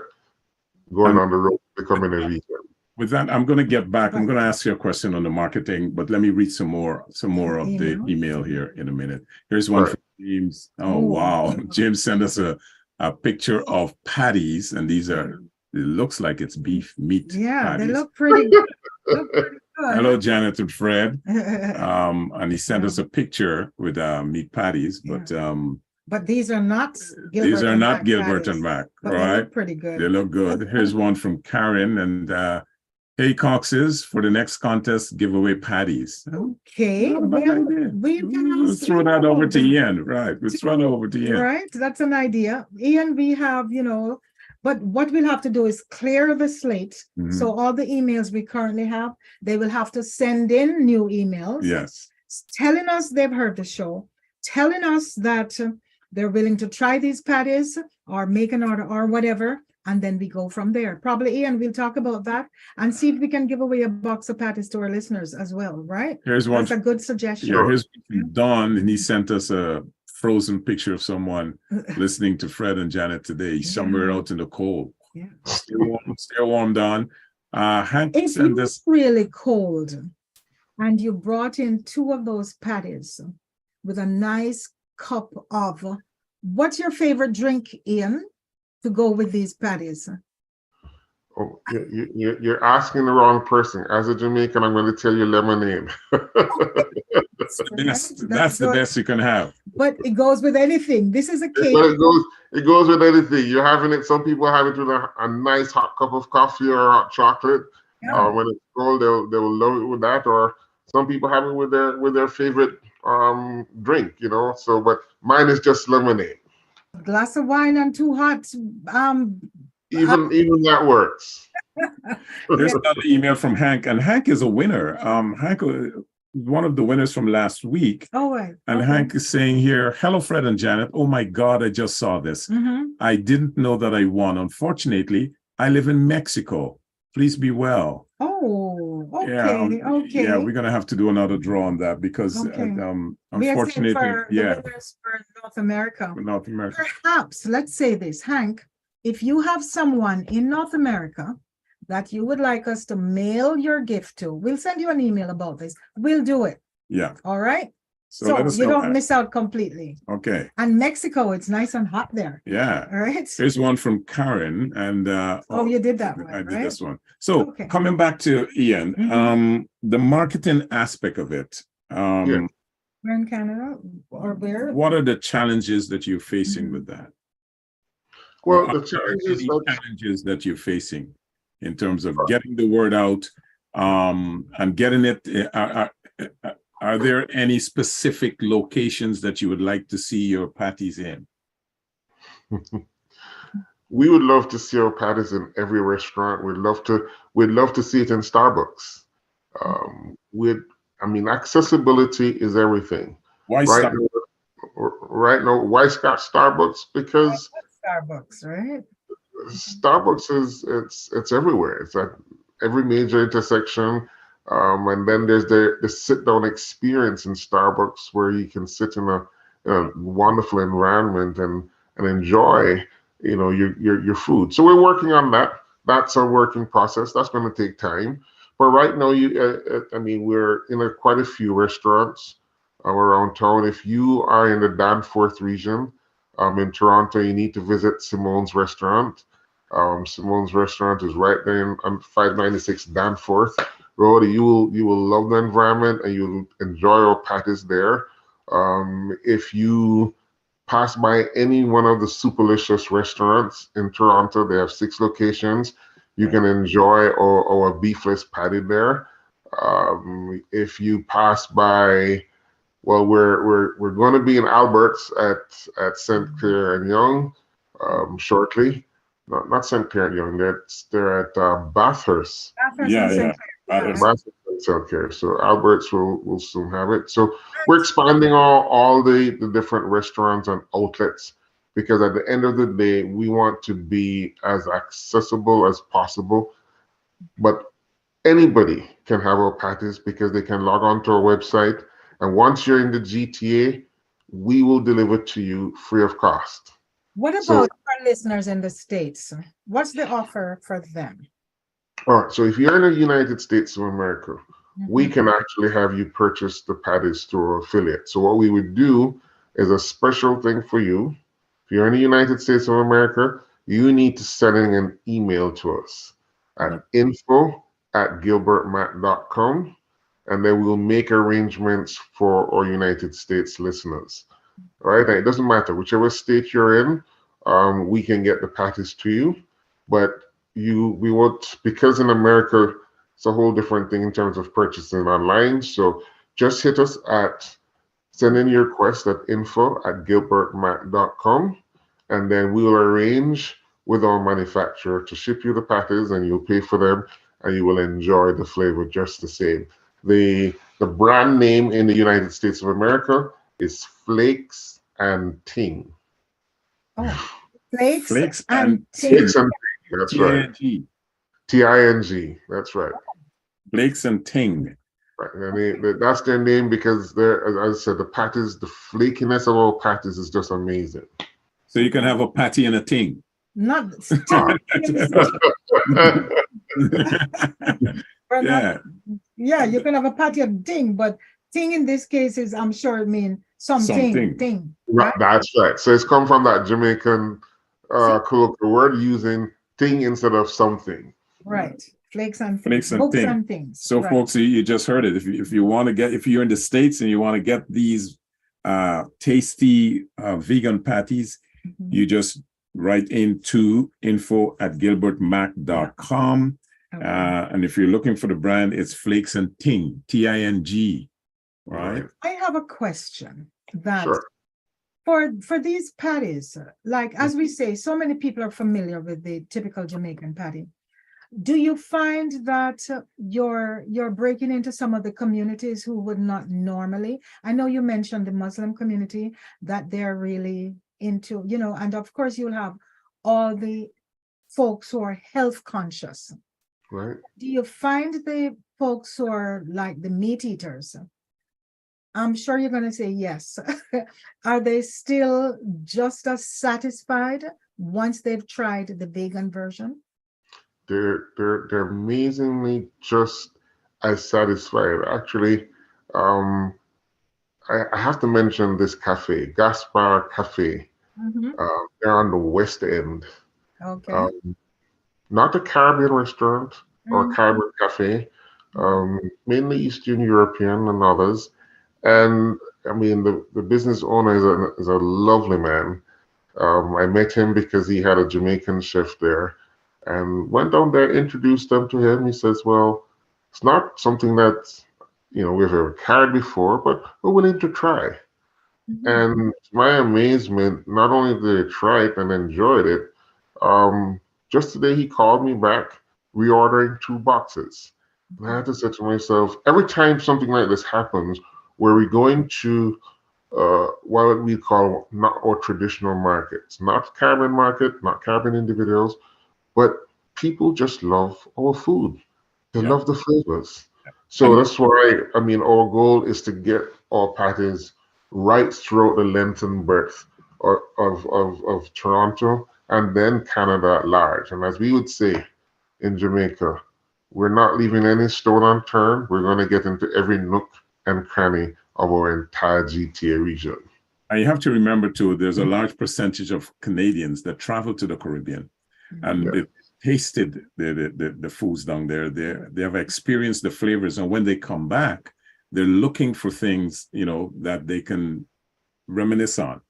going on the road to becoming a vegan. With that, I'm going to get back. I'm going to ask you a question on the marketing, but let me read some more of the email here in a minute. Here's one from James. Oh, wow. James sent us a picture of patties, and these are, it looks like it's beef meat. Yeah, patties. they look pretty good. Hello, Janet and Fred. And he sent us a picture with meat patties, but these are not Gilbert and Mac, right? They look pretty good. They look good. Here's one from Karen, and hey, Coxes, for the next contest, give away patties. Okay. Let's throw that over to Ian, right? Let's throw it over to Ian. Right, that's an idea. Ian, we have, but what we'll have to do is clear the slate. So all the emails we currently have, they will have to send in new emails. Yes. Telling us they've heard the show, telling us that they're willing to try these patties or make an order or whatever. And then we go from there. Probably, Ian, we'll talk about that and see if we can give away a box of patties to our listeners as well, right? Here's one. That's a good suggestion. Yeah, here's Don, and he sent us a frozen picture of someone listening to Fred and Janet today, somewhere out in the cold. Yeah. Still warm, Don. Hank if sent it's really cold and you brought in 2 of those patties with a nice cup of, what's your favorite drink, Ian, to go with these patties? Oh, you're asking the wrong person. As a Jamaican, I'm going to tell you lemonade. That's the best you can have. But it goes with anything. This is a cake. But it goes with anything. You're having it. Some people have it with a nice hot cup of coffee or hot chocolate. Yeah. When it's cold, they will love it with that. Or some people have it with their favorite drink. So, but mine is just lemonade. A glass of wine and 2 hot. Even that works. There's another email from Hank, and Hank is a winner. Hank was one of the winners from last week. Oh, right. And okay. Hank is saying here, hello, Fred and Janet. Oh my God, I just saw this. I didn't know that I won. Unfortunately, I live in Mexico. Please be well. Oh, Yeah, okay. yeah, we're gonna have to do another draw on that because Okay. We are saying unfortunately, for the yeah, winners for North America. North America. Perhaps, let's say this, Hank, if you have someone in North America that you would like us to mail your gift to, we'll send you an email about this. We'll do it. Yeah. All right. So let us you know, don't Hank. miss out completely. Okay. And Mexico, it's nice and hot there. Yeah. All right. Here's one from Karen, and you did that one. I did right? this one. So Okay. coming back to Ian, the marketing aspect of it. Yeah. We're in Canada or where? What are the challenges that you're facing with that? Well, What the are challenges any challenges that you're facing in terms of getting the word out and getting it? Are there any specific locations that you would like to see your patties in? we would love to see our patties in every restaurant. We'd love to see it in Starbucks. Accessibility is everything. Why Right Starbucks? Right now, why Starbucks? Because Starbucks, right? Starbucks it's everywhere. It's at every major intersection. And then there's the sit-down experience in Starbucks where you can sit in a wonderful environment and enjoy, your food. So we're working on that. That's a working process. That's going to take time. But right now, we're in quite a few restaurants around town. If you are in the Danforth region, in Toronto, you need to visit Simone's restaurant. Simone's restaurant is right there on 596 Danforth Road. You will love the environment and you'll enjoy our patties there. If you pass by any one of the Superlicious restaurants in Toronto, they have 6 locations. You can enjoy our beefless patty there. If you pass by, well, we're going to be in Alberts at St. Clair and Young shortly. Not St. Clair and Young. They're at Bathurst. Bathurst and St. Clair. So Alberts will soon have it. So we're expanding all the different restaurants and outlets because at the end of the day, we want to be as accessible as possible. But anybody can have our patties because they can log on to our website. And once you're in the GTA, we will deliver to you free of cost. What about our listeners in the States? What's the offer for them? All right. So if you're in the United States of America, we can actually have you purchase the patties through our affiliate. So what we would do is a special thing for you. If you're in the United States of America, you need to send in an email to us at info@gilbertmac.com. And then we'll make arrangements for our United States listeners. All right, and it doesn't matter whichever state you're in, we can get the patties to you. But we won't, because in America it's a whole different thing in terms of purchasing online. So just hit us send in your request at info@gilbertmac.com, and then we will arrange with our manufacturer to ship you the patties, and you'll pay for them, and you will enjoy the flavor just the same. The brand name in the United States of America is Flakes and Ting. Oh, Flakes and Ting. Flakes and Ting, that's right. Ting, that's right. Flakes and Ting. Right. That's their name because as I said, the patties, the flakiness of our patties is just amazing. So you can have a patty and a ting. Not yeah, you can have a patty of ting, but ting in this case is, I'm sure it means something. Ting, right? That's right. So it's come from that Jamaican colloquial word using ting instead of something. Right. Flakes and things. So right. Folks, you just heard it. If you want to get, if you're in the States and you want to get these tasty vegan patties, you just write into info@gilbertmac.com. Okay. And if you're looking for the brand, it's Flakes and Ting, Ting. Right. I have a question that for these patties, like as we say, so many people are familiar with the typical Jamaican patty. Do you find that you're breaking into some of the communities who would not normally? I know you mentioned the Muslim community, that they're really into, and of course you'll have all the folks who are health conscious. Right. Do you find the folks who are like the meat eaters? I'm sure you're going to say yes. Are they still just as satisfied once they've tried the vegan version? They're amazingly just as satisfied. Actually, um, I have to mention this cafe, Gaspar Cafe. Mhm. They're on the West End. Okay. Um, Not a Caribbean restaurant or Mhm. Caribbean cafe, mainly Eastern European and others. And I mean, the business owner is a lovely man. I met him because he had a Jamaican chef there and went down there, introduced them to him. He says, well, it's not something that, we've ever carried before, but we're willing to try. Mhm. And to my amazement, not only did they try it and enjoyed it, um, just today he called me back, reordering 2 boxes. And I had to say to myself, every time something like this happens, where we going to what we call not our traditional markets, not Caribbean market, not Caribbean individuals, but people just love our food. They Yeah. love the flavors. So And that's why, I mean, our goal is to get our patties right throughout the length and breadth of Toronto and then Canada at large. And as we would say in Jamaica, we're not leaving any stone unturned. We're going to get into every nook and cranny of our entire GTA region. and you have to remember too, there's a large percentage of Canadians that travel to the Caribbean and Yeah. they tasted the foods down there. They have experienced the flavors, and when they come back, they're looking for things, that they can reminisce on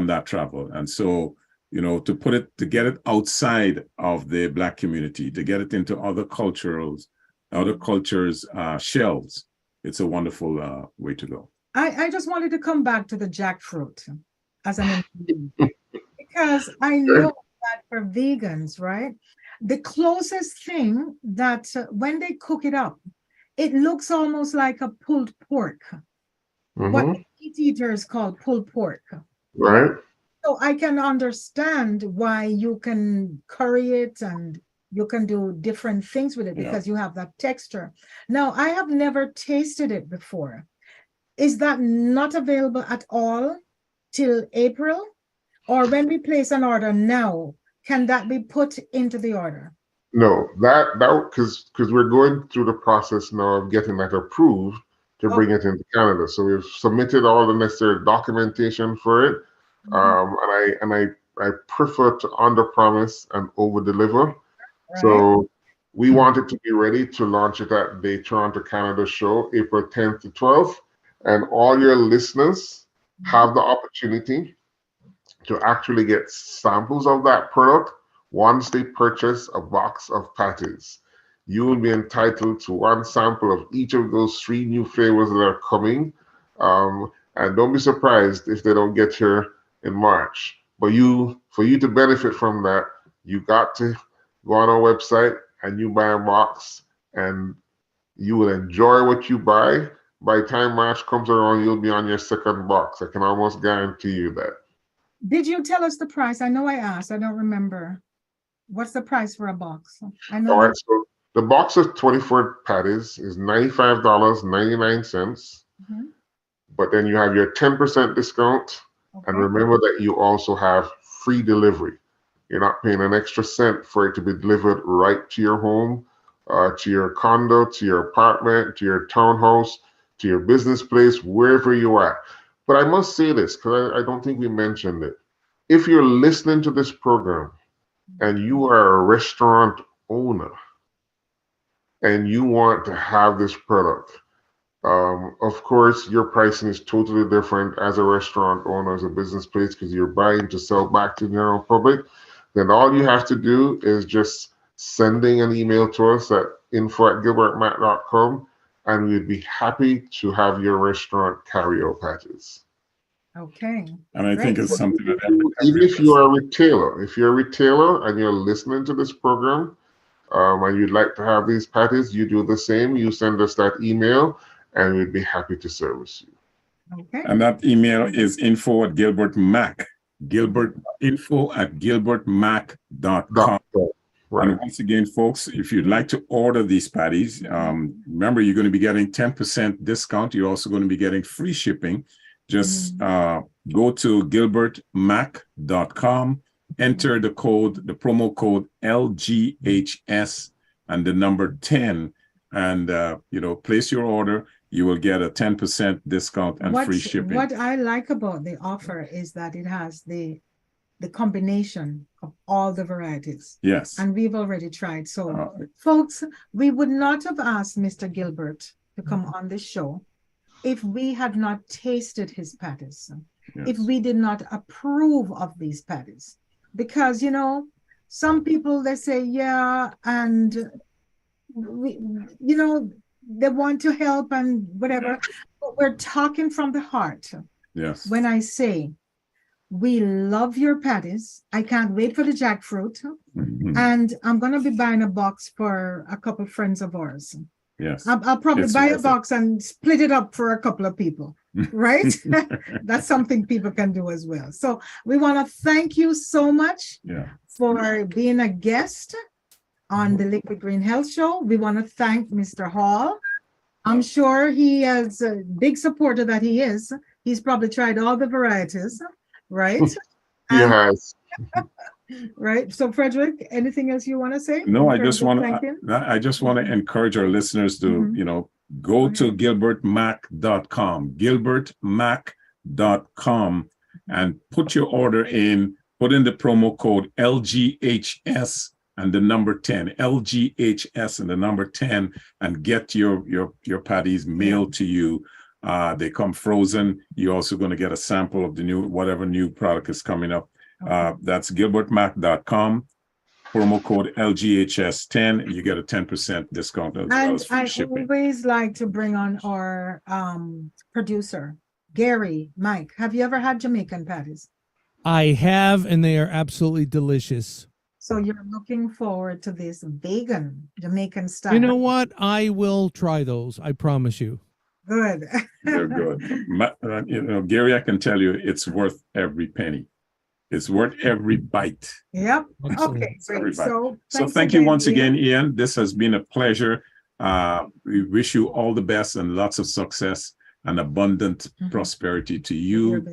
that travel. And so, to get it outside of the Black community, to get it into other cultures shelves, it's a wonderful way to go. I just wanted to come back to the jackfruit as an ingredient because I know that for vegans, right? The closest thing that when they cook it up, it looks almost like a pulled pork, what Mm-hmm. meat eaters call pulled pork. Right? So I can understand why you can curry it and you can do different things with it Yeah. because you have that texture. Now, I have never tasted it before. Is that not available at all till April? Or when we place an order now, can that be put into the order? No, that because we're going through the process now of getting that approved to Oh, bring it into Canada. So we've submitted all the necessary documentation for it. And I prefer to under promise and over deliver. right. So we want it to be ready to launch it at the Toronto Canada show, April 10th to 12th. And all your listeners have the opportunity to actually get samples of that product once they purchase a box of patties. You will be entitled to one sample of each of those 3 new flavors that are coming. And don't be surprised if they don't get here in March. But for you to benefit from that, you got to go on our website and you buy a box, and you will enjoy what you buy. By the time March comes around, you'll be on your second box. I can almost guarantee you that. Did you tell us the price? I know I asked, I don't remember. What's the price for a box? I know All that. right, so the box of 24 patties is $95.99. Mhm. But then you have your 10% discount. And Okay. remember that you also have free delivery. You're not paying an extra cent for it to be delivered right to your home, to your condo, to your apartment, to your townhouse, to your business place, wherever you are. But I must say this because I don't think we mentioned it. If you're listening to this program and you are a restaurant owner and you want to have this product, of course, your pricing is totally different as a restaurant owner, as a business place, because you're buying to sell back to the general public. Then all you have to do is just sending an email to us at info@gilbertmac.com, and we'd be happy to have your restaurant carry our patches. Okay. And I think Great. it's something that Even if you are a retailer, if you're a retailer and you're listening to this program, and you'd like to have these patties, you do the same. You send us that email, and we'd be happy to service you. Okay. And that email is info@Gilbert Mac. Info@gilbertmac.com. Right. And once again, folks, if you'd like to order these patties, remember you're going to be getting 10% discount. You're also going to be getting free shipping. Just go to gilbertmac.com, enter the promo code LGHS and the number 10, and place your order. You will get a 10% discount and free shipping. What I like about the offer is that it has the combination of all the varieties. Yes. And we've already tried. So, folks, we would not have asked Mr. Gilbert to come on this show if we had not tasted his patties, if we did not approve of these patties. Because, some people, they say, yeah, and, they want to help and whatever. But we're talking from the heart. Yes. When I say, we love your patties. I can't wait for the jackfruit. And I'm going to be buying a box for a couple of friends of ours. Yes. I'll probably buy a box and split it up for a couple of people, right? That's something people can do as well. So we want to thank you so much for being a guest on the Liquid Green Health Show. We want to thank Mr. Hall. I'm sure he is a big supporter that he is. He's probably tried all the varieties. Right? Yes. Right. So, Frederick, anything else you want to say? No, I just want to encourage our listeners to, go to gilbertmac.com, gilbertmac.com, and put your order in, put in the promo code LGHS and the number 10, LGHS and the number 10, and get your patties mailed to you. They come frozen. You're also going to get a sample of whatever new product is coming up. That's gilbertmac.com, promo code LGHS10, and you get a 10% discount as well as free shipping. I always like to bring on our producer, Gary, Mike. Have you ever had Jamaican patties? I have, and they are absolutely delicious. So you're looking forward to this vegan Jamaican style. You know what? I will try those. I promise you. Good. They're good. Gary, I can tell you it's worth every penny. It's worth every bite. Yep. Excellent. Okay. Great. So thank you once again, Ian. This has been a pleasure. We wish you all the best and lots of success and abundant prosperity to you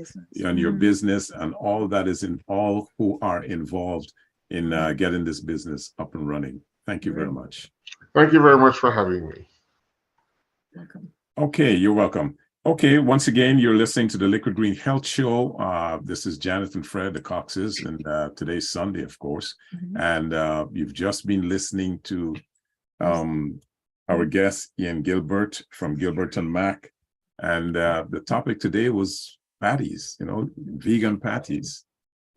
and your business and all that is in all who are involved in getting this business up and running. Thank you very much. Thank you very much for having me. Welcome. Okay, you're welcome. Okay, once again, you're listening to the Liquid Green Health Show. This is Janet and Fred, the Coxes, and today's Sunday, of course. And you've just been listening to our guest, Ian Gilbert from Gilbert and Mac. And the topic today was patties, vegan patties.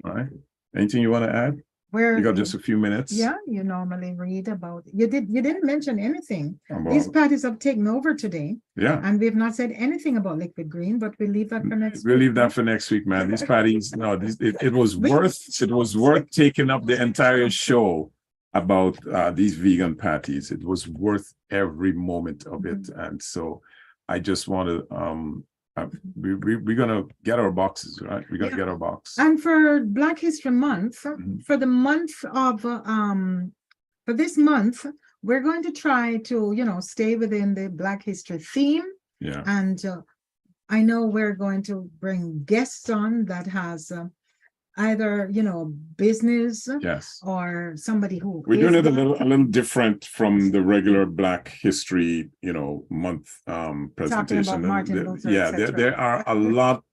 All right. Anything you want to add? You got just a few minutes. Yeah, you normally read about it. You didn't mention anything. These patties have taken over today. Yeah. And we've not said anything about Liquid Green, but we'll leave that for next week. We'll leave that for next week, man. These patties, it was worth taking up the entire show about these vegan patties. It was worth every moment of it. And so I just want to we're gonna get our boxes, right? We're gonna get our box. And for Black History Month, for the month of for this month, we're going to try to stay within the Black History theme. Yeah. And I know we're going to bring guests on that has either business, yes, or somebody who we're doing it a little different from the regular Black History month presentation. There are a lot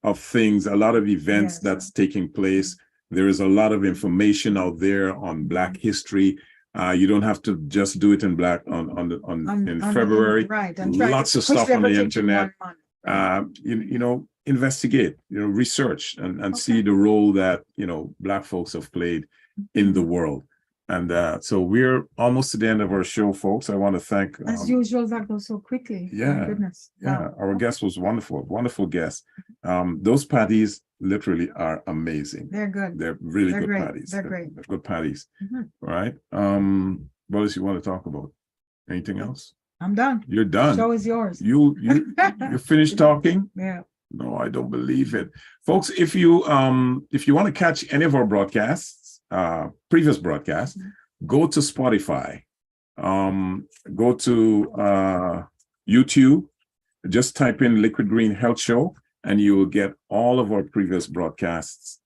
of things, a lot of events that's taking place. There is a lot of information out there on Black history. You don't have to just do it in in February. Right, and lots of stuff on the internet. Investigate, research and see the role that, Black folks have played in the world. And so we're almost to the end of our show, folks. I want to thank... As usual, that goes so quickly. Yeah. My goodness. Yeah. Wow. Our guest was wonderful guest. Those patties literally are amazing. They're good. They're really good great. patties. They're great. They're good patties. Right? What else you want to talk about? Anything else? I'm done. You're done. Show is yours. You finished talking? Yeah. No, I don't believe it. Folks, if you want to catch any of our broadcasts, previous broadcasts, go to Spotify, go to YouTube, just type in Liquid Green Health Show, and you will get all of our previous broadcasts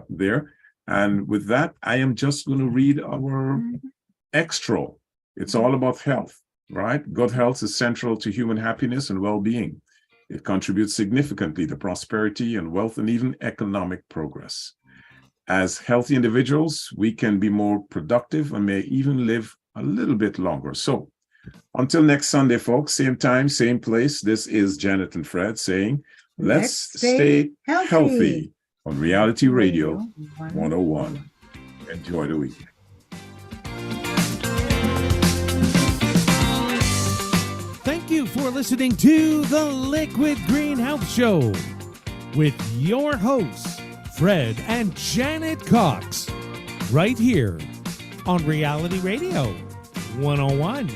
there. And with that, I am just going to read our extra. It's all about health, right? Good health is central to human happiness and well-being. It contributes significantly to prosperity and wealth and even economic progress. As healthy individuals, we can be more productive and may even live a little bit longer. So until next Sunday, folks, same time, same place, this is Janet and Fred saying, let's stay healthy on Reality Radio 101. Enjoy the weekend. Thank you for listening to the Liquid Green Health Show with your hosts, Fred and Janet Cox, right here on Reality Radio 101.